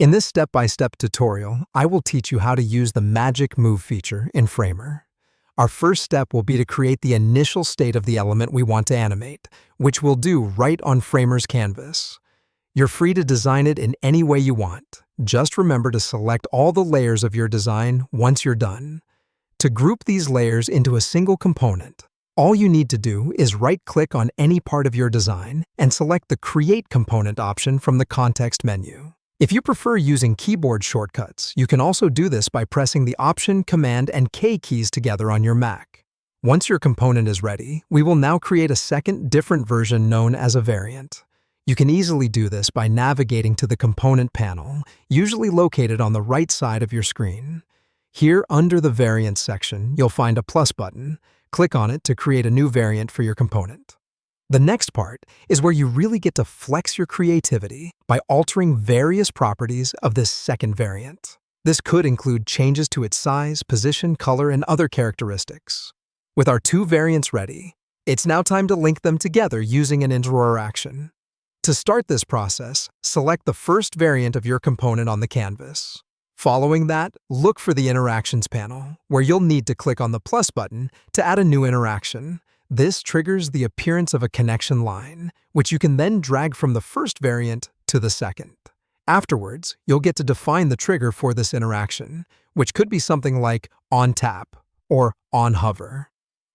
In this step-by-step tutorial, I will teach you how to use the Magic Move feature in Framer. Our first step will be to create the initial state of the element we want to animate, which we'll do right on Framer's canvas. You're free to design it in any way you want. Just remember to select all the layers of your design once you're done. To group these layers into a single component, all you need to do is right-click on any part of your design and select the Create Component option from the context menu. If you prefer using keyboard shortcuts, you can also do this by pressing the Option, Command, and K keys together on your Mac. Once your component is ready, we will now create a second, different version known as a variant. You can easily do this by navigating to the Component panel, usually located on the right side of your screen. Here, under the Variants section, you'll find a plus button. Click on it to create a new variant for your component. The next part is where you really get to flex your creativity by altering various properties of this second variant. This could include changes to its size, position, color, and other characteristics. With our two variants ready, it's now time to link them together using an interaction. To start this process, select the first variant of your component on the canvas. Following that, look for the Interactions panel, where you'll need to click on the plus button to add a new interaction. This triggers the appearance of a connection line, which you can then drag from the first variant to the second. Afterwards, you'll get to define the trigger for this interaction, which could be something like on tap or on hover.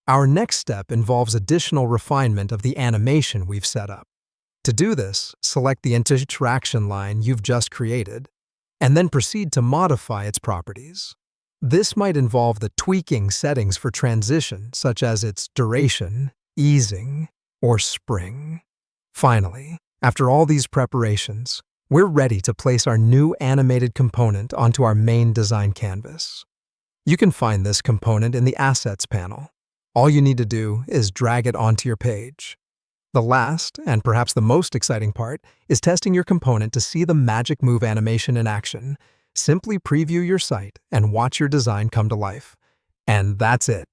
Our next step involves additional refinement of the animation we've set up. To do this, select the interaction line you've just created, and then proceed to modify its properties. This might involve the tweaking settings for transition, such as its duration, easing, or spring. Finally, after all these preparations, we're ready to place our new animated component onto our main design canvas. You can find this component in the Assets panel. All you need to do is drag it onto your page. The last, and perhaps the most exciting part, is testing your component to see the Magic Move animation in action. Simply preview your site and watch your design come to life. And that's it.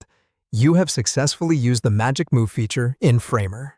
You have successfully used the Magic Move feature in Framer.